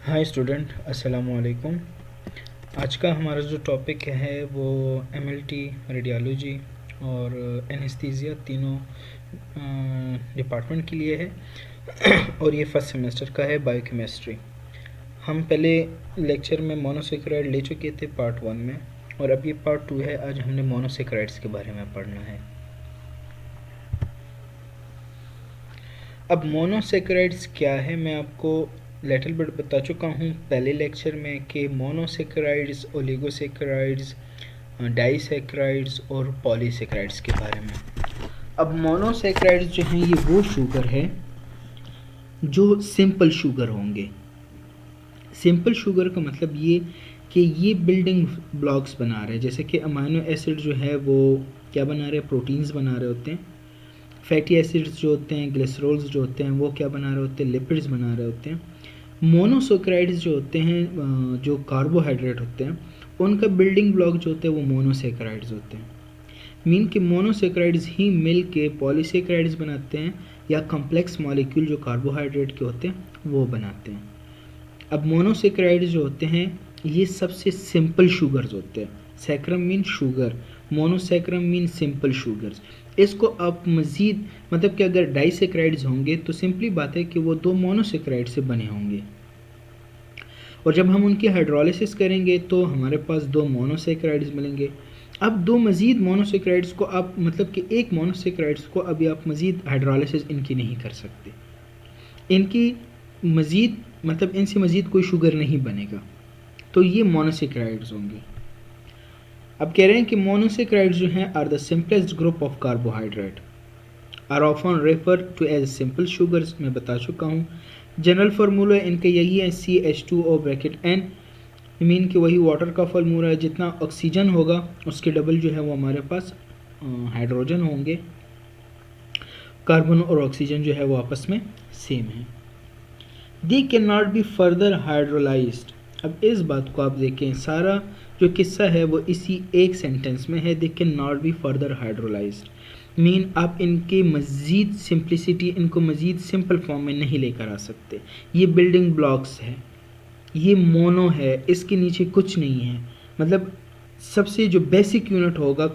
Hi student, अस्सलाम वालेकुम। आज का हमारा जो टॉपिक है वो एमएलटी, रेडियोलॉजी और एनेस्थीसिया तीनों डिपार्टमेंट के लिए है और ये फर्स्ट सेमेस्टर का है, बायोकेमिस्ट्री। हम पहले लेक्चर में मोनोसेक्राइड ले चुके थे पार्ट 1 में, और अब ये पार्ट 2 है। आज हमने मोनोसेक्राइड्स के बारे में पढ़ना है। अब मोनोसेक्राइड्स क्या है, मैं आपको लिटिल बिट बता चुका हूँ पहले लेक्चर में कि मोनोसेक्राइड्स, ओलिगोसेक्राइड्स, डाइसेक्राइड्स और पॉलीसेक्राइड्स के बारे में। अब मोनोसेक्राइड्स जो हैं ये वो शुगर है जो सिंपल शुगर होंगे। सिंपल शुगर का मतलब ये कि ये बिल्डिंग ब्लॉक्स बना रहे हैं, जैसे कि अमाइनो एसिड जो है वो क्या बना रहे हैं, प्रोटीन्स बना रहे होते हैं। फैटी एसिड्स जो होते हैं, ग्लिसरॉल्स जो होते हैं, वो क्या बना रहे होते हैं, लिपिड्स बना रहे होते हैं। मोनोसेक्राइड्स जो होते हैं, जो कार्बोहाइड्रेट होते हैं, उनका बिल्डिंग ब्लॉक जो होते हैं वो मोनोसेक्राइड्स होते हैं। मीन कि मोनोसेक्राइड्स ही मिल के पॉलीसेक्राइड्स बनाते हैं, या कम्प्लेक्स मॉलिक्यूल जो कार्बोहाइड्रेट के होते हैं वो बनाते हैं। अब मोनोसेक्राइड्स जो होते हैं ये सबसे सिंपल शुगर्स होते हैं। Saccharum mean sugar, monosaccharum mean simple sugars. इसको आप मज़ीद मतलब कि अगर डाइसेक्राइड्स होंगे तो सिंपली बात है कि वो दो मोनोसेक्राइड से बने होंगे, और जब हम उनकी हाइड्रोलिसिस करेंगे तो हमारे पास दो मोनोसेक्राइड्स मिलेंगे। अब दो मज़ीद मोनोसेक्राइड्स को आप मतलब कि एक मोनोसेक्राइड्स को अभी आप मज़ीद हाइड्रोलिसिस इनकी नहीं कर सकते, इनकी मज़ीद मतलब इनसे मज़ीद कोई शुगर नहीं बनेगा, तो ये मोनोसेक्राइड्स होंगे। अब कह रहे हैं कि मोनोसेक्राइड्स जो हैं are the simplest group of carbohydrate, are often refer to as simple sugars. मैं बता चुका हूँ जनरल फार्मूला इनका यही है, CH2O ब्रैकेट N, मीन कि वही वाटर का फार्मूला है, जितना ऑक्सीजन होगा उसके डबल जो है वो हमारे पास हाइड्रोजन होंगे। कार्बन और ऑक्सीजन जो है वो आपस में सेम है। They can not be further hydrolysed. अब इस बात को आप देखें, सारा जो किस्सा है वो इसी एक सेंटेंस में है, they can not be further hydrolysed. Mean आप इनके मज़ीद सिंप्लिसिटी, इनको मज़ीद सिंपल फॉर्म में नहीं लेकर आ सकते। ये बिल्डिंग ब्लॉक्स है, ये मोनो है, इसके नीचे कुछ नहीं है। मतलब सबसे जो बेसिक यूनिट होगा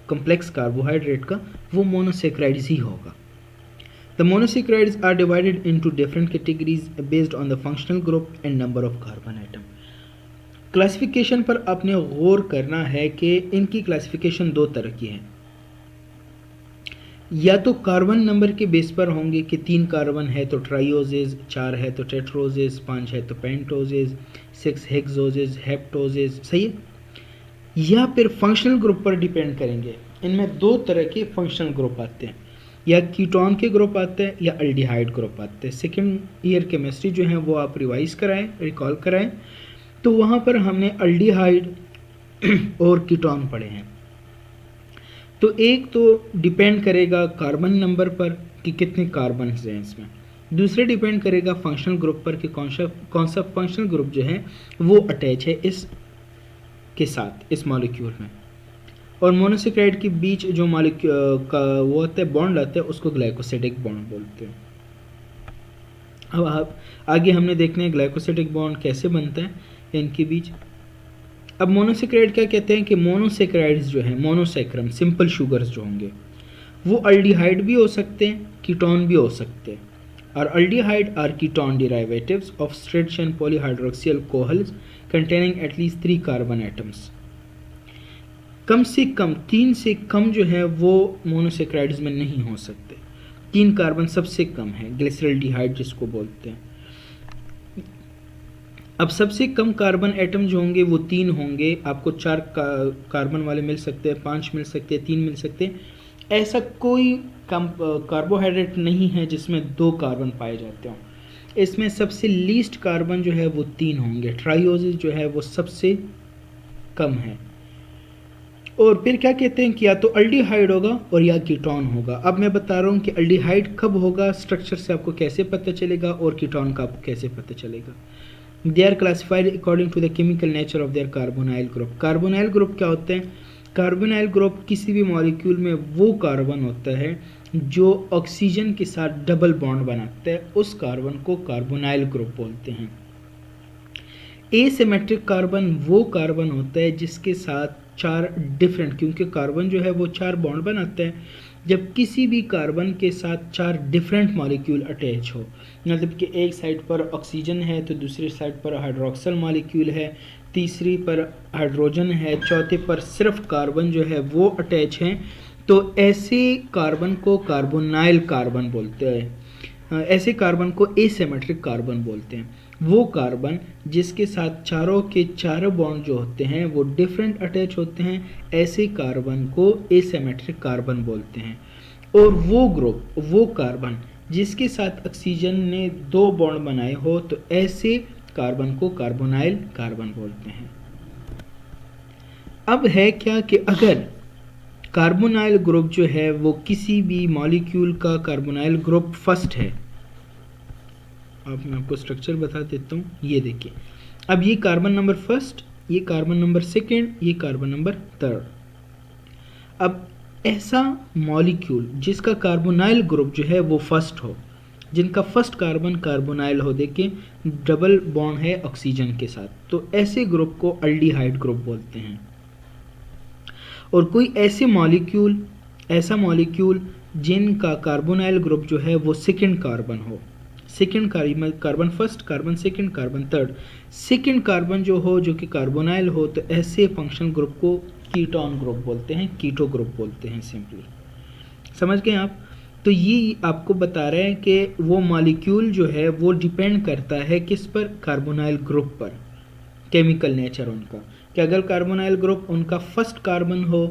कम्प्लेक्स कार्बोहाइड्रेट का, वो मोनोसेक्राइड्स ही होगा। The monosaccharides are divided into different categories based on the functional group and number of carbon atom. Classification पर आपने गौर करना है कि इनकी क्लासिफिकेशन दो तरह की है, या तो कार्बन नंबर के बेस पर होंगे कि 3 कार्बन है तो ट्राइओजेज, 4 है तो टेट्रोजेज, 5 है तो पेंटोजेज, 6 हेक्सोजेज, हेप्टोजेज, सही है। या फिर फंक्शनल ग्रुप पर डिपेंड करेंगे। इनमें दो तरह के फंक्शनल ग्रुप आते हैं, या कीटोन के ग्रुप आते हैं या अल्डिहाइड ग्रुप आते हैं। सेकेंड ईयर केमिस्ट्री जो है वो आप रिवाइज कराएं, रिकॉल कराएं, तो वहाँ पर हमने अल्डिहाइड और कीटोन पढ़े हैं। तो एक तो डिपेंड करेगा कार्बन नंबर पर कि कितने कार्बन हैं इसमें, दूसरे डिपेंड करेगा फंक्शनल ग्रुप पर कि कौन सा फंक्शनल ग्रुप जो है वो अटैच है इस के साथ, इस मॉलिक्यूल में। और मोनोसेक्राइड के बीच जो मॉलिक्यूल का वो होता है, बॉन्ड आता है, उसको ग्लाइकोसिडिक बॉन्ड बोलते हैं। अब आप आगे हमने देखना है ग्लाइकोसिडिक बॉन्ड कैसे बनता है इनके बीच। अब मोनोसेक्राइड क्या कहते हैं कि मोनोसेक्राइड्स जो है, मोनोसेक्रम सिंपल शुगर्स जो होंगे वो अल्डिहाइड भी हो सकते हैं, कीटोन भी हो सकते हैं। और aldehyde or ketone derivatives of straight chain polyhydroxy alcohols containing at least 3 carbon atoms. कम से कम 3 से कम जो है वो मोनोसेक्राइड्स में नहीं हो सकते। 3 कार्बन सबसे कम है, ग्लिसरल्डिहाइड जिसको बोलते हैं। अब सबसे कम कार्बन एटम जो होंगे वो 3 होंगे। आपको 4 कार्बन वाले मिल सकते हैं, 5 मिल सकते हैं, 3 मिल सकते हैं। ऐसा कोई कार्बोहाइड्रेट नहीं है जिसमें 2 कार्बन पाए जाते हों। इसमें सबसे लीस्ट कार्बन जो है वो 3 होंगे। ट्राइओजेज जो है वो सबसे कम है। और फिर क्या कहते हैं कि या तो अल्डिहाइड होगा और या कीटोन होगा। अब मैं बता रहा हूँ कि अल्डिहाइड कब होगा, स्ट्रक्चर से आपको कैसे पता चलेगा, और कीटोन का आपको कैसे पता चलेगा। They are classified according to the chemical nature of their carbonyl group. Carbonyl group क्या होते हैं? कार्बोनाइल ग्रुप किसी भी मॉलिक्यूल में वो कार्बन होता है जो ऑक्सीजन के साथ डबल बॉन्ड बनाता है, उस कार्बन को कार्बोनाइल ग्रुप बोलते हैं। एसिमेट्रिक कार्बन वो कार्बन होता है जिसके साथ चार डिफरेंट, क्योंकि कार्बन जो है वो चार बॉन्ड बनाते हैं, जब किसी भी कार्बन के साथ चार डिफरेंट मॉलिक्यूल अटैच हो, मतलब कि एक साइड पर ऑक्सीजन है तो दूसरी साइड पर हाइड्रोक्सल मॉलिक्यूल है, तीसरी पर हाइड्रोजन है, चौथे पर सिर्फ कार्बन जो है वो अटैच हैं, तो ऐसे कार्बन को कार्बोनाइल कार्बन बोलते हैं। ऐसे कार्बन को एसिमेट्रिक कार्बन बोलते हैं। वो कार्बन जिसके साथ चारों के चारों बॉन्ड जो होते हैं वो डिफरेंट अटैच होते हैं, ऐसे कार्बन को एसिमेट्रिक कार्बन बोलते हैं। और वो ग्रुप, वो कार्बन जिसके साथ ऑक्सीजन ने दो बॉन्ड बनाए हो, तो ऐसे कार्बन को कार्बोनाइल कार्बन बोलते हैं। अब है क्या कि अगर कार्बोनाइल ग्रुप जो है वो किसी भी मॉलिक्यूल का कार्बोनाइल ग्रुप फर्स्ट है, अब मैं आपको स्ट्रक्चर बता देता हूँ। ये देखिए, अब ये कार्बन नंबर फर्स्ट, ये कार्बन नंबर सेकेंड, ये कार्बन नंबर थर्ड। अब ऐसा मॉलिक्यूल जिसका कार्बोनाइल ग्रुप जो है वो फर्स्ट हो, जिनका फर्स्ट कार्बन कार्बोनाइल हो, देखिए डबल बॉन्ड है ऑक्सीजन के साथ, तो ऐसे ग्रुप को अल्डिहाइड ग्रुप बोलते हैं। और कोई ऐसे मॉलिक्यूल, ऐसा मॉलिक्यूल जिनका कार्बोनाइल ग्रुप जो है वो सेकेंड कार्बन हो, second carbon first, carbon second, carbon third, second carbon जो हो जो कि कार्बोनाइल हो, तो ऐसे फंक्शनल ग्रुप को कीटोन ग्रुप बोलते हैं, कीटो ग्रुप बोलते हैं सिंपली। समझ गए आप? तो ये आपको बता रहे हैं कि वो मॉलिक्यूल जो है वो डिपेंड करता है किस पर, कार्बोनाइल ग्रुप पर, केमिकल नेचर उनका, कि अगर कार्बोनाइल ग्रुप उनका फर्स्ट कार्बन हो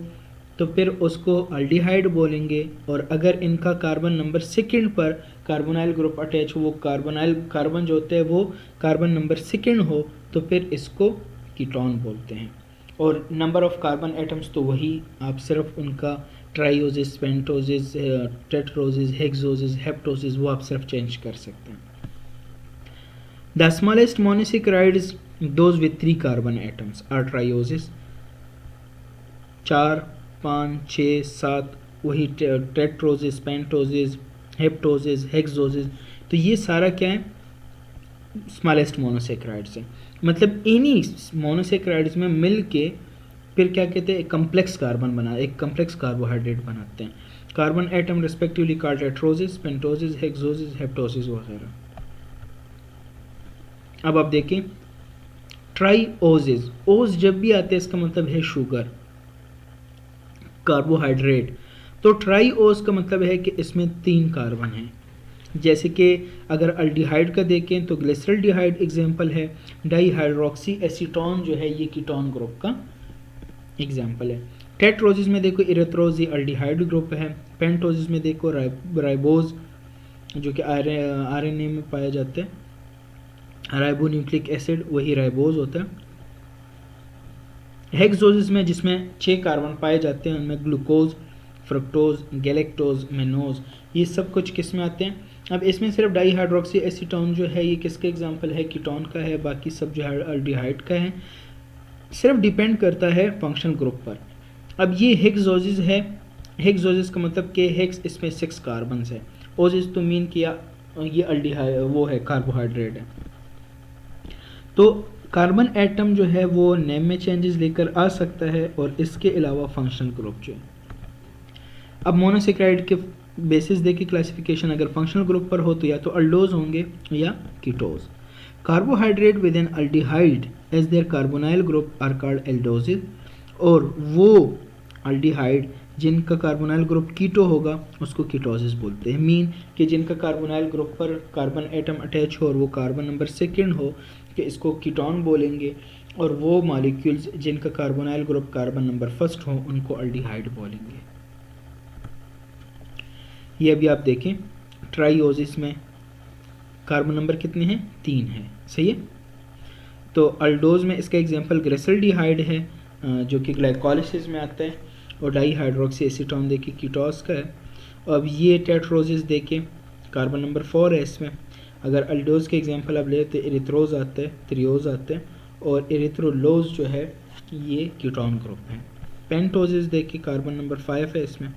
तो फिर उसको अल्डिहाइड बोलेंगे, और अगर इनका कार्बन नंबर सेकेंड पर कार्बोनाइल ग्रुप अटैच हो, वो कार्बोनाइल कार्बन जो होते हैं वो कार्बन नंबर सेकेंड हो, तो फिर इसको कीटोन बोलते हैं। और नंबर ऑफ कार्बन एटम्स तो वही, आप सिर्फ उनका ट्राइओसिस, पेंटोसिस, टेट्रोसिस, हेक्सोसिस, हेप्टोसिस वो आप सिर्फ चेंज कर सकते हैं। The smallest monosaccharides those with 3 carbon atoms are trioses, 4, 5, 6, 7, वही टेट्रोसिस, पेंटोसिस, हेप्टोसिस, हेक्सोसिस, तो ये सारा क्या है, स्मॉलेस्ट मोनोसेकेराइड्स है। मतलब इन्हीं मोनोसेकेराइड्स में मिल के फिर क्या कहते हैं, एक कम्प्लेक्स कार्बन बना, एक कम्प्लेक्स कार्बोहाइड्रेट बनाते हैं। Carbon atom respectively called tetroses, pentoses, hexoses, heptoses वगैरह। अब आप देखें ट्राइओसिस, ओस जब भी आते हैं इसका मतलब है शुगर, कार्बोहाइड्रेट। तो ट्राइओस का मतलब है कि इसमें 3 कार्बन हैं। जैसे कि अगर अल्डिहाइड का देखें तो ग्लिसरल्डिहाइड एग्जाम्पल है, डाईहाइड्रोक्सी एसीटोन जो है ये कीटोन ग्रुप का एग्जाम्पल है। टेट्रोसिस में देखो इरेथ्रोज, ये अल्डिहाइड ग्रुप है। पेंटोसिस में देखो राइबोज जो कि आरएनए में पाया जाता है, राइबो न्यूक्लिक एसिड वही राइबोज होता है। हेक्सोसिस में जिसमें 6 कार्बन पाए जाते हैं, उनमें ग्लूकोज, फ्रक्टोज, गैलेक्टोज, मेनोज, ये सब कुछ किस में आते हैं। अब इसमें सिर्फ डाईहाइड्रोक्सी एसीटोन जो है ये किसका एग्जांपल है, कीटोन का है, बाकी सब जो है अल्डिहाइड का है। सिर्फ डिपेंड करता है फंक्शनल ग्रुप पर। अब ये हेक्सोसिस है, हेक्सोसिस का मतलब कि हेक्स इसमें 6 कार्बन है, ओसिस तो मीन किया ये अल्डिहाइड वो है, कार्बोहाइड्रेट है। तो कार्बन एटम जो है वो नेम में चेंजेस लेकर आ सकता है, और इसके अलावा फंक्शनल ग्रुप जो है। अब मोनोसेकेराइड के बेसिस देखिए क्लासिफिकेशन, अगर फंक्शनल ग्रुप पर हो तो या तो अल्डोज होंगे या ketose. Carbohydrate with an aldehyde as their carbonyl group are called aldoses, और वो अल्डिहाइड जिनका कार्बोनाइल ग्रुप कीटो होगा उसको कीटोसिस बोलते हैं। मीन कि जिनका कार्बोनाइल ग्रुप पर कार्बन एटम अटैच हो और वो कार्बन नंबर सेकेंड हो कि इसको कीटोन बोलेंगे, और वो मॉलिक्यूल्स जिनका carbonyl group carbon number first हो उनको अल्डिहाइड बोलेंगे। ये अभी आप देखें ट्राइओसिस में कार्बन नंबर कितने हैं, 3 है, सही है। तो अल्डोज में इसका एग्जांपल ग्लिसरल्डिहाइड है जो कि ग्लाइकोलिसिस में आता है, और डाईहाइड्रोक्सी एसीटोन देखिए कीटोस का है। अब ये टेट्रोसिस देखिए कार्बन नंबर 4 है इसमें। अगर अल्डोज के एग्जांपल आप ले तो इरिथ्रोज आता है, त्रियोज आता है, और इरिथ्रोलोज जो है ये कीटोन ग्रुप है। पेंटोसिस देखिए कार्बन नंबर 5 है इसमें।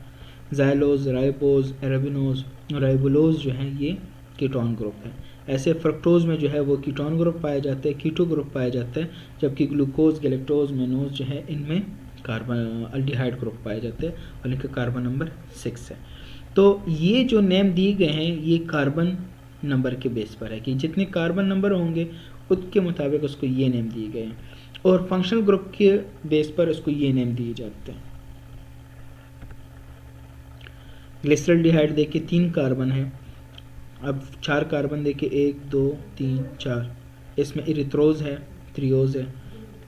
जाइलोज, राइबोज, एराबिनोज, राइबोलोज जो है ये कीटोन ग्रुप है। ऐसे फ्रक्टोज में जो है वो कीटोन ग्रुप पाए जाते हैं, कीटो ग्रुप पाया जाता है, जबकि ग्लूकोज, गैलेक्टोज, मेनोज जो है इनमें कार्बन अल्डिहाइड ग्रुप पाए जाते हैं और इनका कार्बन नंबर 6 है। तो ये जो नेम दिए गए हैं ये कार्बन नंबर के बेस पर है कि जितने कार्बन नंबर होंगे उसके मुताबिक उसको ये नेम दिए गए हैं, और फंक्शनल ग्रुप के बेस पर उसको ये नेम दिए जाते हैं। ग्लिसरॉल्डिहाइड देखिए 3 कार्बन है, अब 4 कार्बन देखिए 1 2 3 4, इसमें इरिथ्रोज है, थ्रियोज है।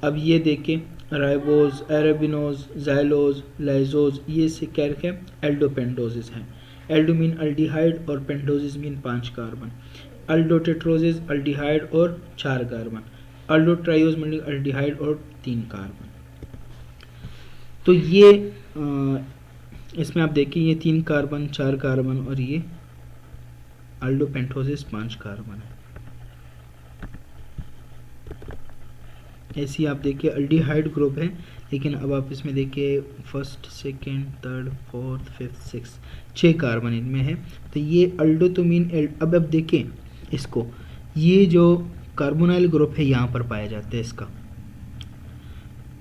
अब ये देखिए राइबोज, एराबिनोज, जाइलोज, लाइजोज, ये से करके एल्डोपेंटोजेस हैं। एल्डो मीन अल्डिहाइड और पेंटोजेस मीन 5 कार्बन। अल्डोटेट्रोजेस अल्डिहाइड और 4 कार्बन। अल्डोट्राइयोज मीन अल्डिहाइड और 3 कार्बन। तो ये इसमें आप देखिए ये 3 कार्बन, 4 कार्बन और ये अल्डोपेंटोजेस 5 कार्बन है। ऐसी आप देखिए अल्डिहाइड ग्रुप है, लेकिन अब आप इसमें देखिए first, second, third, fourth, fifth, six, 6 carbon इनमें है। तो ये अल्डो तो मीन अब देखिए इसको, ये जो कार्बोनाइल ग्रुप है यहाँ पर पाया जाता है इसका,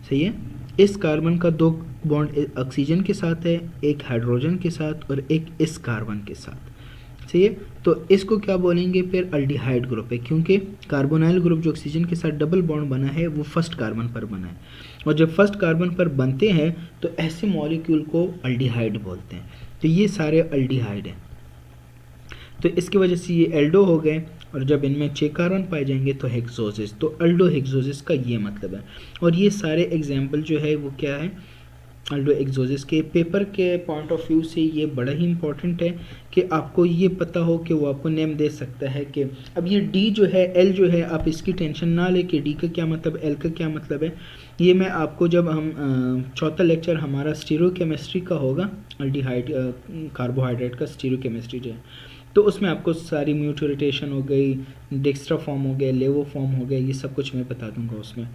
सही है। इस कार्बन का 2 बॉन्ड ऑक्सीजन के साथ है, एक हाइड्रोजन के साथ और एक इस कार्बन के साथ, सही है। तो इसको क्या बोलेंगे फिर, अल्डिहाइड ग्रुप है, क्योंकि कार्बोनाइल ग्रुप जो ऑक्सीजन के साथ डबल बॉन्ड बना है वो फर्स्ट कार्बन पर बना है, और जब फर्स्ट कार्बन पर बनते हैं तो ऐसे मॉलिक्यूल को अल्डिहाइड बोलते हैं। तो ये सारे अल्डिहाइड हैं, तो इसकी वजह से ये एल्डो हो गए, और जब इनमें 6 कार्बन पाए जाएंगे तो हेक्सोसिस, तो अल्डो हेक्सोसिस का ये मतलब है। और ये सारे एग्जाम्पल जो है वो क्या है, अल्डो एक्सोसिस के। पेपर के पॉइंट ऑफ व्यू से ये बड़ा ही इंपॉर्टेंट है कि आपको ये पता हो कि वो आपको नेम दे सकता है कि अब ये डी जो है, एल जो है, आप इसकी टेंशन ना ले कि डी का क्या मतलब, एल का क्या मतलब है। ये मैं आपको जब हम चौथा लेक्चर हमारा स्टीरियोकेमिस्ट्री का होगा, अल्डिहाइड कार्बोहाइड्रेट का स्टीरियोकेमिस्ट्री जो है, तो उसमें आपको सारी म्यूटेशन हो गई, डेक्स्ट्रा फॉर्म हो गया, लेवो फॉर्म हो गया, ये सब कुछ मैं बता दूंगा उसमें।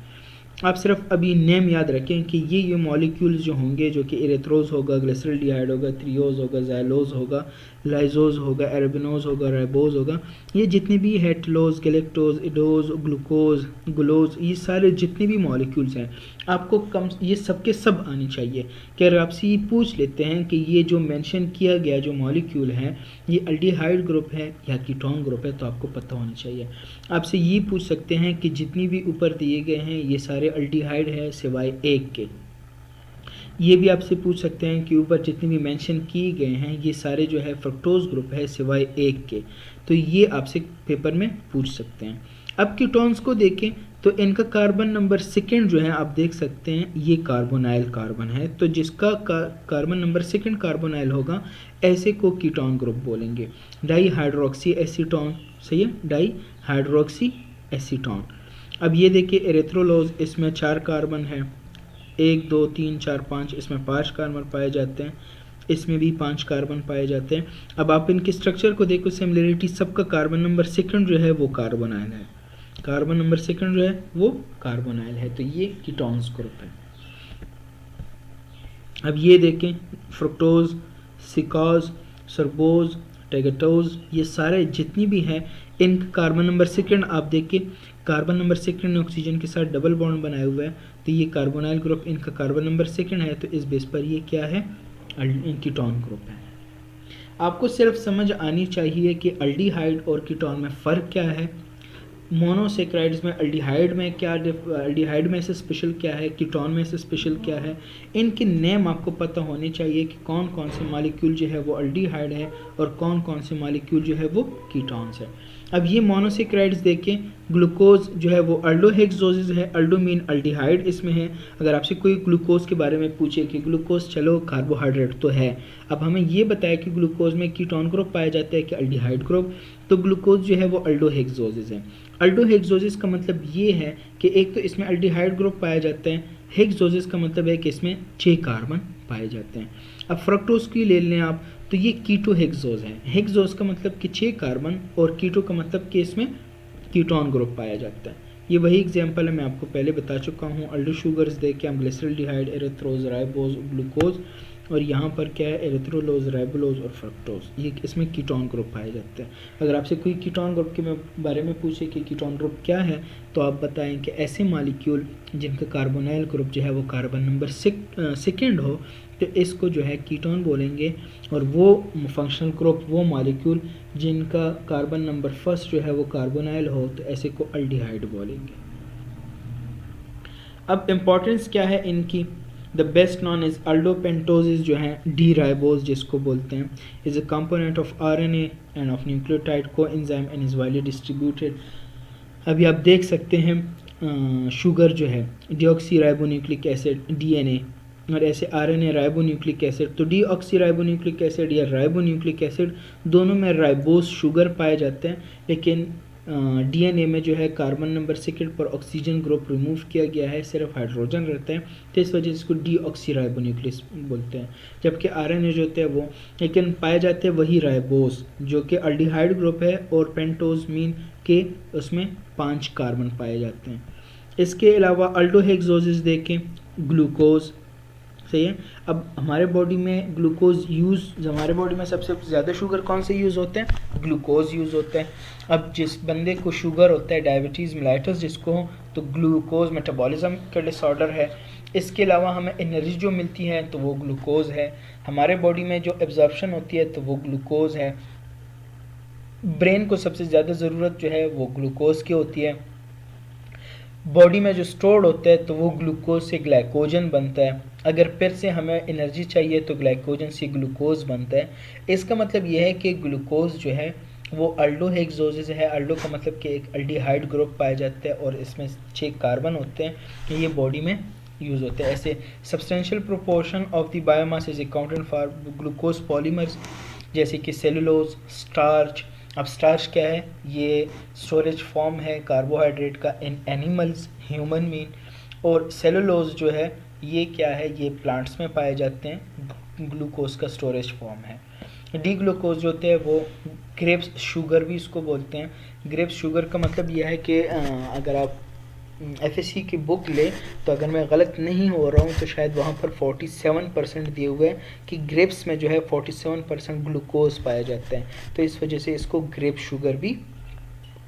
आप सिर्फ अभी नेम याद रखें कि ये मॉलिक्यूल्स जो होंगे, जो कि इरेथ्रोज होगा, ग्लिसरॉल्डिहाइड होगा, थ्रियोज होगा, जाइलोज होगा, लाइजोज होगा, एराबिनोज होगा, राइबोज होगा, ये जितने भी हेटेलोज, गैलेक्टोज, इडोज, ग्लूकोज, ग्लोज, ये सारे जितने भी मॉलिक्यूल्स हैं आपको कम ये सब के सब आनी चाहिए। कि अगर आपसे ये पूछ लेते हैं कि ये जो मेंशन किया गया जो मॉलिक्यूल है ये अल्डिहाइड ग्रुप है या कीटोन ग्रुप है, तो आपको पता होना चाहिए। आपसे ये पूछ सकते हैं कि जितनी भी ऊपर दिए गए हैं ये सारे अल्डिहाइड है सिवाय एक के। ये भी आपसे पूछ सकते हैं कि ऊपर जितने भी मेंशन किए गए हैं ये सारे जो है फ्रक्टोज ग्रुप है सिवाय एक के। तो ये आपसे पेपर में पूछ सकते हैं। अब कीटोन्स को देखें तो इनका कार्बन नंबर सेकंड जो है आप देख सकते हैं ये कार्बोनाइल कार्बन है, तो जिसका कार्बन नंबर सेकंड कार्बोनाइल होगा ऐसे को कीटोन ग्रुप बोलेंगे। डाई हाइड्रोक्सी एसीटोन, सही है, डाई हाइड्रोक्सी एसीटोन। अब ये देखिए एरिथ्रोलोज, इसमें 4 कार्बन है, 1 2 3 4 5, इसमें 5 कार्बन पाए जाते हैं, इसमें भी 5 कार्बन पाए जाते हैं। अब आप इनके स्ट्रक्चर को देखो, सिमिलरिटी, सबका कार्बन नंबर सेकंड जो है वो कार्बोनाइल है, कार्बन नंबर सेकंड जो है वो कार्बोनाइल है, तो ये कीटोन्स ग्रुप है। अब ये देखें फ्रुक्टोज, सिकोज, सर्बोज, टेगेटोज, ये सारे जितनी भी हैं इनका कार्बन नंबर सेकंड आप देखिए, कार्बन नंबर सेकंड ने ऑक्सीजन के साथ डबल बॉन्ड बनाए हुए हैं, तो ये कार्बोनाइल ग्रुप इनका कार्बन नंबर सेकंड है, तो इस बेस पर ये क्या है, कीटोन ग्रुप है। आपको सिर्फ समझ आनी चाहिए कि अल्डिहाइड और कीटोन में फ़र्क क्या है, मोनोसेक्राइड्स में अल्डिहाइड में क्या अल्डिहाइड में से स्पेशल क्या है, कीटोन में से स्पेशल क्या है। इनके नेम आपको पता होने चाहिए कि कौन कौन से मॉलिक्यूल जो है वो अल्डिहाइड है और कौन कौन से मॉलिक्यूल जो है वो कीटोन्स है। अब ये मोनोसेक्राइड्स देखें, ग्लूकोज जो है वो अल्डोहेक्सोसिस है, अल्डो मीन अल्डिहाइड इसमें है। अगर आपसे कोई ग्लूकोज के बारे में पूछे कि ग्लूकोज चलो कार्बोहाइड्रेट तो है, अब हमें ये बताया कि ग्लूकोज में कीटोन ग्रुप पाया जाता है कि अल्डिहाइड ग्रुप, तो ग्लूकोज जो है वो अल्डोहेक्सोसिस है। अल्डोहेक्सोसिस का मतलब ये है कि एक तो इसमें अल्डिहाइड ग्रुप पाया जाता है, हेक्सोसिस का मतलब है कि इसमें 6 कार्बन पाए जाते हैं। अब फ्रक्टोज की ले लें आप, तो ये कीटो हेक्सोज है, हेक्सोज का मतलब कि 6 कार्बन और कीटो का मतलब कि इसमें कीटोन ग्रुप पाया जाता है। ये वही एग्जांपल है, मैं आपको पहले बता चुका हूँ। अल्डो शुगर्स देख के हम ग्लिसरॉल्डिहाइड, एरिथ्रोज, राइबोज, ग्लूकोज, और यहाँ पर क्या है, एरिथ्रोलोज, राइबोलोज और फ्रक्टोज, ये इसमें कीटोन ग्रुप पाए जाते हैं। अगर आपसे कोई कीटोन ग्रुप के बारे में पूछे कि कीटोन ग्रुप क्या है, तो आप बताएं कि ऐसे मालिक्यूल जिनका कार्बोनाइल ग्रुप जो है वो कार्बन नंबर सेकेंड हो, तो इसको जो है कीटोन बोलेंगे। और वो फंक्शनल ग्रुप, वो मालिक्यूल जिनका कार्बन नंबर फर्स्ट जो है वो कार्बोनाइल हो, तो ऐसे को अल्डिहाइड बोलेंगे। अब इम्पोर्टेंस क्या है इनकी, द बेस्ट नॉन इज अल्डोपेंटोसिस जो है डी राइबोज जिसको बोलते हैं, is a component of RNA end of nucleotide coenzyme and is widely distributed. अभी आप देख सकते हैं शुगर जो है डीऑक्सी राइबोन्यूक्लिक एसिड डीएनए, और ऐसे आरएनए राइबोन्यूक्लिक एसिड, तो डीऑक्सी राइबोन्यूक्लिक एसिड या राइबोन्यूक्लिक एसिड दोनों में राइबोज शुगर पाए जाते हैं, लेकिन डीएनए में जो है कार्बन नंबर सेकेंड पर ऑक्सीजन ग्रुप रिमूव किया गया है, सिर्फ हाइड्रोजन रहता है, तो इस वजह से इसको डीऑक्सी राइबोन्यूक्लिक बोलते हैं। जबकि आरएनए जो होते हैं वो लेकिन पाए जाते हैं वही राइबोज जो कि अल्डिहाइड ग्रुप है, और पेंटोज मीन के उसमें 5 कार्बन पाए जाते हैं। इसके अलावा अल्डोहेक्सोसिस देखें, ग्लूकोज, सही है। अब हमारे बॉडी में ग्लूकोज यूज़, हमारे बॉडी में सबसे ज़्यादा शुगर कौन से यूज़ होते हैं, ग्लूकोज यूज़ होते हैं। अब जिस बंदे को शुगर होता है, डायबिटीज़ मेलाइटस जिसको हो, तो ग्लूकोज मेटाबॉलिज्म का डिसऑर्डर है। इसके अलावा हमें एनर्जी जो मिलती है तो वो ग्लूकोज है। हमारे बॉडी में जो एब्जॉर्प्शन होती है तो वो ग्लूकोज है। ब्रेन को सबसे ज़्यादा ज़रूरत जो है वो ग्लूकोज की होती है। बॉडी में जो स्टोर्ड होता है तो वो ग्लूकोज से ग्लाइकोजन बनता है। अगर फिर से हमें एनर्जी चाहिए तो ग्लाइकोजन से ग्लूकोज बनता है। इसका मतलब यह है कि ग्लूकोज जो है वो अल्डोहेक्सोसिस है। अल्डो का मतलब कि एक अल्डिहाइड ग्रुप पाया जाता है और इसमें 6 कार्बन होते हैं, ये बॉडी में यूज़ होते हैं। ऐसे substantial proportion of the biomass is accounted for glucose polymers, जैसे कि सेलुलोज, स्टार्च। अब स्टार्च क्या है, ये स्टोरेज फॉर्म है कार्बोहाइड्रेट का इन एनिमल्स, ह्यूमन मीन। और सेलुलोज जो है ये क्या है, ये प्लांट्स में पाए जाते हैं, ग्लूकोज का स्टोरेज फॉर्म है। डी ग्लूकोज जो होते हैं वो ग्रेप्स शुगर भी इसको बोलते हैं। ग्रेप्स शुगर का मतलब यह है कि अगर आप एफएससी की बुक ले तो अगर मैं गलत नहीं हो रहा हूँ तो शायद वहाँ पर 47% दिए हुए हैं कि ग्रेप्स में जो है 47% ग्लूकोज पाया जाता है, तो इस वजह से इसको ग्रेप शुगर भी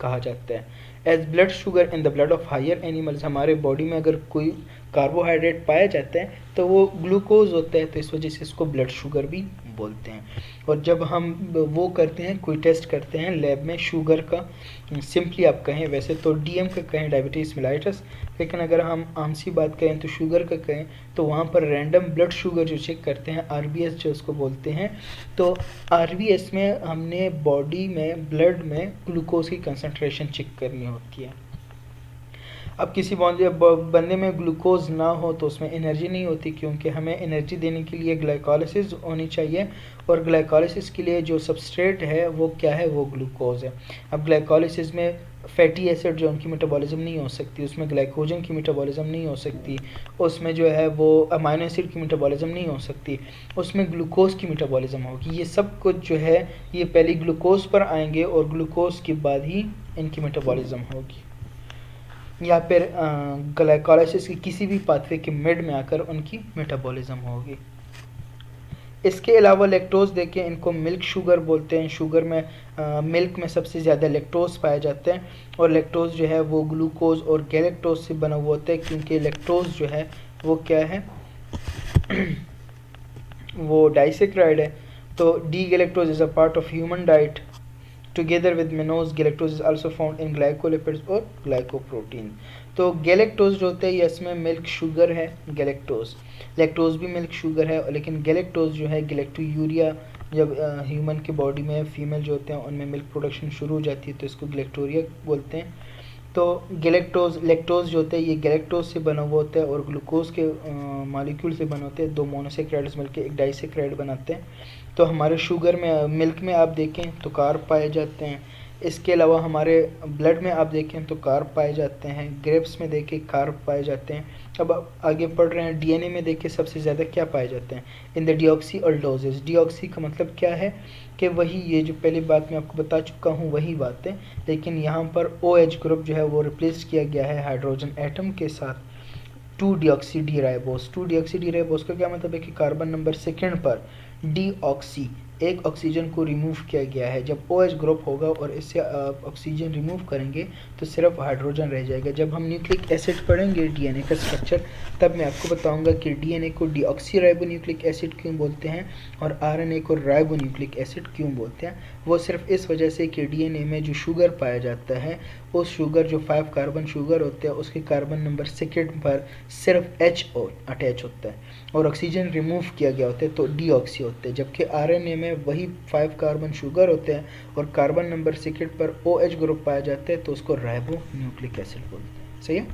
कहा जाता है। As blood sugar in the blood of higher animals, हमारे बॉडी में अगर कोई कार्बोहाइड्रेट पाया जाता है तो वो ग्लूकोज होता है, तो इस वजह से इसको ब्लड शुगर भी बोलते हैं। और जब हम वो करते हैं, कोई टेस्ट करते हैं लैब में शुगर का, सिंपली आप कहें, वैसे तो डीएम का कहें, डायबिटीज़ मेलाइटस, लेकिन अगर हम आम सी बात कहें तो शुगर का कहें, तो वहाँ पर रैंडम ब्लड शुगर जो चेक करते हैं, आरबीएस जो उसको बोलते हैं, तो आरबीएस में हमने बॉडी में ब्लड में ग्लूकोज की कंसंट्रेशन चेक करनी होती है। अब किसी बंदे में ग्लूकोज ना हो तो उसमें एनर्जी नहीं होती, क्योंकि हमें एनर्जी देने के लिए ग्लाइकोलिसिस होनी चाहिए, और ग्लाइकोलिसिस के लिए जो सबस्ट्रेट है वो क्या है, वो ग्लूकोज है। अब ग्लाइकोलिसिस में फैटी एसिड जो उनकी मेटाबॉलिज्म नहीं हो सकती, उसमें ग्लाइकोजन की मेटाबॉलिज्म नहीं हो सकती, उसमें जो है वो अमाइनो एसिड की मेटाबॉलिज्म नहीं हो सकती, उसमें ग्लूकोज की मेटाबॉलिज्म होगी। ये सब कुछ जो है ये पहले ग्लूकोज पर आएंगे और ग्लूकोज के बाद ही इनकी मेटाबॉलिज्म होगी, या फिर ग्लाइकोलाइसिस की किसी भी पाथवे के मिड में आकर उनकी मेटाबॉलिज्म होगी। इसके अलावा लैक्टोज देखें, इनको मिल्क शुगर बोलते हैं। शुगर में मिल्क में सबसे ज़्यादा लैक्टोज पाए जाते हैं, और लैक्टोज जो है वो ग्लूकोज और गैलेक्टोज से बना हुआ होता है, क्योंकि लैक्टोज जो है वो क्या है वो डाइसेक्राइड है। तो D galactose is a part of human diet together with mannose. Galactose is also found in glycolipids और ग्लाइकोप्रोटीन। तो गैलेक्टोज जो होता है ये इसमें मिल्क शुगर है, गैलेक्टोज। लैक्टोज भी मिल्क शुगर है, लेकिन गैलेक्टोज जो है गैलेक्टोयूरिया, जब ह्यूमन के बॉडी में फीमेल जो होते हैं उनमें मिल्क प्रोडक्शन शुरू हो जाती है तो इसको गैलेक्टोरिया बोलते हैं। तो गैलेक्टोज, लैक्टोज जो होता है ये गैलेक्टोज से बना हुआ होता है और ग्लूकोज के मॉलिक्यूल से बने होते हैं। 2 मोनोसेक्राइड्स मिलकर एक डाइसेक्राइड बनाते हैं। तो हमारे शुगर में, मिल्क में आप देखें तो कार्ब पाए जाते हैं। इसके अलावा हमारे ब्लड में आप देखें तो कार्ब पाए जाते हैं। ग्रेप्स में देखें कार्ब पाए जाते हैं। अब आगे पढ़ रहे हैं, डीएनए में देखें सबसे ज़्यादा क्या पाए जाते हैं, इन द डीऑक्सी अल्डोजेस। डीऑक्सी का मतलब क्या है कि वही ये जो पहली बात मैं आपको बता चुका हूँ वही बात है, लेकिन यहाँ पर OH ग्रुप जो है वो रिप्लेस किया गया है हाइड्रोजन एटम के साथ। 2 deoxy D ribose. 2 deoxy D ribose का क्या मतलब है कि कार्बन नंबर सेकेंड पर डीऑक्सी एक ऑक्सीजन को रिमूव किया गया है। जब OH ग्रुप होगा और इससे आप ऑक्सीजन रिमूव करेंगे तो सिर्फ हाइड्रोजन रह जाएगा। जब हम न्यूक्लिक एसिड पढ़ेंगे DNA का स्ट्रक्चर, तब मैं आपको बताऊंगा कि DNA को डीऑक्सी राइबो न्यूक्लिक एसिड क्यों बोलते हैं और RNA को राइबो न्यूक्लिक एसिड क्यों बोलते हैं। वो सिर्फ इस वजह से कि DNA में जो शुगर पाया जाता है, उस शुगर जो 5 कार्बन शुगर होते हैं, उसके कार्बन नंबर सेकेंड पर सिर्फ HO अटैच होता है और ऑक्सीजन रिमूव किया गया होता है तो डीऑक्सी होते हैं। जबकि RNA में वही 5 कार्बन शुगर होते हैं और कार्बन नंबर सेकेंड पर OH ग्रुप पाया जाता है तो उसको राइबो न्यूक्लिक एसिड बोलते हैं। सही है।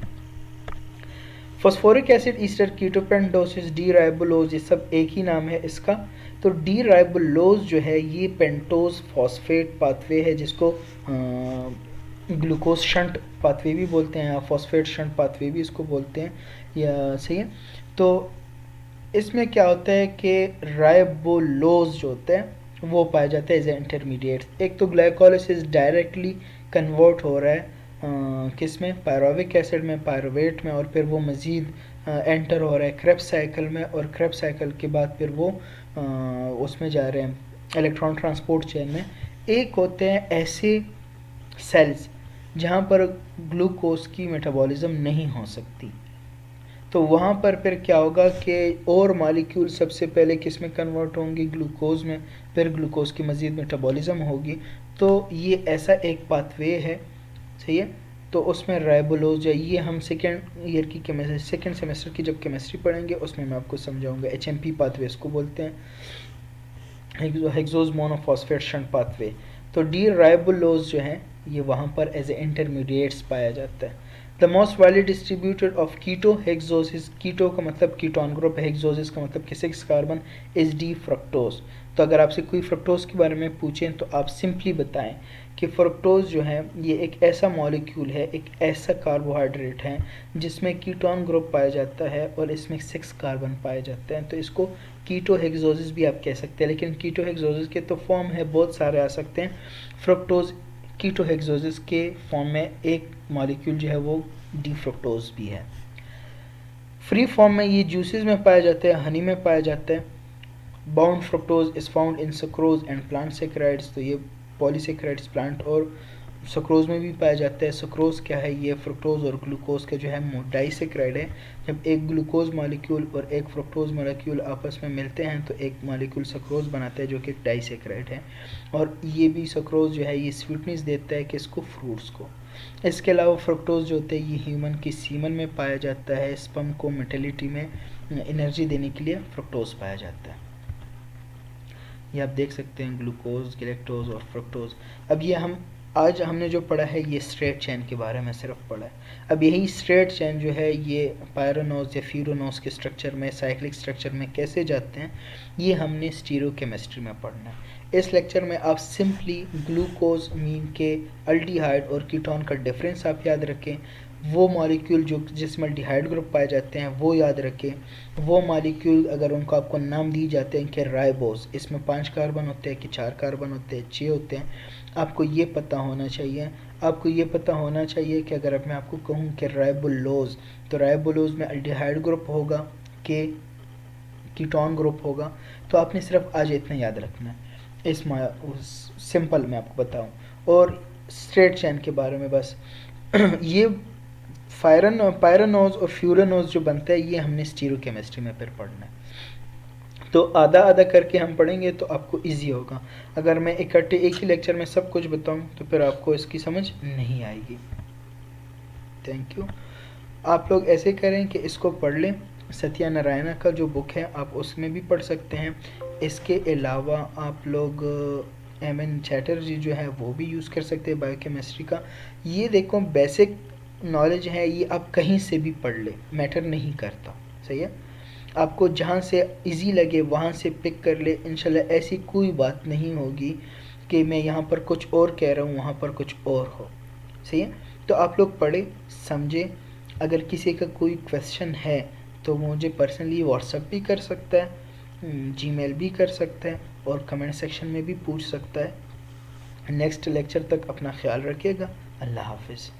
Phosphoric acid ester ketopentoses D ribulose, ये सब एक ही नाम है इसका। तो डी राइबोलोज जो है ये पेंटोज फॉस्फेट पाथवे है जिसको ग्लूकोज शंट पाथवे भी बोलते हैं या फॉस्फेट शंट पाथवे भी इसको बोलते हैं, या सही है। तो इसमें क्या होता है कि राइबोलोज जो होता है वो पाया जाता है एज ए इंटरमीडिएट। एक तो ग्लाइकोलाइसिस डायरेक्टली कन्वर्ट हो रहा है किस में, पायरुविक एसिड में, पायरुवेट में, और फिर वो मज़ीद एंटर हो रहा है क्रेब्स साइकिल में, और क्रेब्स साइकिल के बाद फिर वो उसमें जा रहे हैं इलेक्ट्रॉन ट्रांसपोर्ट चेन में। एक होते हैं ऐसे सेल्स जहाँ पर ग्लूकोज की मेटाबॉलिज्म नहीं हो सकती, तो वहाँ पर फिर क्या होगा कि और मॉलिक्यूल सबसे पहले किस में कन्वर्ट होंगे, ग्लूकोज में, फिर ग्लूकोज की मज़ीद मेटाबॉलिज्म होगी। तो ये ऐसा एक पाथवे है, सही है। तो उसमें राइबोलोज है, ये हम सेकेंड ईयर की केमिस्ट्री, सेकेंड सेमेस्टर की जब केमिस्ट्री पढ़ेंगे उसमें मैं आपको समझाऊंगा। HMP पाथवे इसको बोलते हैं, हेक्सोज मोनोफॉस्फेट शंट पाथवे। तो डी राइबोलोज जो है ये वहाँ पर एज ए इंटरमीडिएट्स पाया जाता है। The most widely distributed of keto hexoses, keto का मतलब कीटोन ग्रुप, हेक्सोसिस का मतलब कि 6 कार्बन, इज डी फ्रक्टोज। तो अगर आपसे कोई फ्रक्टोज के बारे में पूछें तो आप सिंपली बताएं कि फ्रक्टोज जो है ये एक ऐसा मॉलिक्यूल है, एक ऐसा कार्बोहाइड्रेट है जिसमें कीटोन ग्रुप पाया जाता है और इसमें 6 कार्बन पाए जाते हैं। तो इसको कीटो हेक्सोसिस भी आप कह सकते हैं, लेकिन कीटो हेक्सोसिस के तो फॉर्म है बहुत सारे आ सकते हैं। फ्रक्टोज कीटो हेक्सोसिस के फॉर्म में एक मॉलिक्यूल जो है वो डी फ्रक्टोज भी है। फ्री फॉर्म में ये जूसेस में पाया जाता है, हनी में पाया जाता है। Bound fructose is found in sucrose and plant saccharides, तो ये पॉलीसेक्राइड्स प्लांट और सक्रोज में भी पाया जाता है। सक्रोज क्या है, ये फ्रक्टोज और ग्लूकोज का जो है डाइसेक्राइड है। जब एक ग्लूकोज मॉलिक्यूल और एक फ्रक्टोज मॉलिक्यूल आपस में मिलते हैं तो एक मॉलिक्यूल सक्रोज बनाता है जो कि डाइसेक्राइड है। और ये भी सक्रोज जो है ये स्वीटनेस देता है किसको, फ्रूट्स को। इसके अलावा फ्रक्टोज जो होता है ये ह्यूमन की सीमन में पाया जाता है, स्पर्म को मोटिलिटी में एनर्जी देने के लिए फ्रक्टोज पाया जाता है। ये आप देख सकते हैं ग्लूकोज, गैलेक्टोज और फ्रक्टोज। अब ये आज हमने जो पढ़ा है ये स्ट्रेट चेन के बारे में सिर्फ पढ़ा है। अब यही स्ट्रेट चेन जो है ये पायरोनोज या फ्यूरोनोज के स्ट्रक्चर में, साइक्लिक स्ट्रक्चर में कैसे जाते हैं, ये हमने स्टीरियोकेमिस्ट्री में पढ़ना है। इस लेक्चर में आप सिंपली ग्लूकोज मीन के अल्डिहाइड और कीटोन का डिफरेंस आप याद रखें, वो मॉलिक्यूल जो जिसमें अल्डिहाइड ग्रुप पाए जाते हैं वो याद रखें। वो मॉलिक्यूल अगर उनको आपको नाम दी जाते हैं कि राइबोस, इसमें 5 कार्बन होते हैं कि 4 कार्बन होते हैं, 6 होते हैं, आपको ये पता होना चाहिए। आपको ये पता होना चाहिए कि अगर मैं आपको कहूँ कि राइबोलोज, तो राइबोलोज में अल्डिहाइड ग्रुप होगा कि कीटोन ग्रुप होगा। तो आपने सिर्फ आज इतना याद रखना है, इस सिंपल मैं आपको बताऊं। और स्ट्रेट चेन के बारे में बस ये पायरोनोज और फ्यूरोनोज जो बनता है ये हमने स्टीरियोकेमिस्ट्री में फिर पढ़ना है। तो आधा आधा करके हम पढ़ेंगे तो आपको इजी होगा। अगर मैं इकट्ठे एक ही लेक्चर में सब कुछ बताऊं तो फिर आपको इसकी समझ नहीं आएगी। Thank you. आप लोग ऐसे करें कि इसको पढ़ लें, सत्यानारायणा का जो बुक है आप उसमें भी पढ़ सकते हैं। इसके अलावा आप लोग एमएन चैटर्जी जो है वो भी यूज़ कर सकते हैं बायोकेमिस्ट्री का। ये देखो बेसिक नॉलेज है, ये आप कहीं से भी पढ़ ले, मैटर नहीं करता, सही है। आपको जहाँ से इजी लगे वहाँ से पिक कर ले, इंशाल्लाह ऐसी कोई बात नहीं होगी कि मैं यहाँ पर कुछ और कह रहा हूँ वहाँ पर कुछ और हो, सही है। तो आप लोग पढ़े समझे। अगर किसी का कोई क्वेश्चन है तो मुझे पर्सनली व्हाट्सएप भी कर सकता है, जीमेल भी कर सकता है और कमेंट सेक्शन में भी पूछ सकता है। नेक्स्ट लेक्चर तक अपना ख्याल रखिएगा। अल्लाह हाफिज़।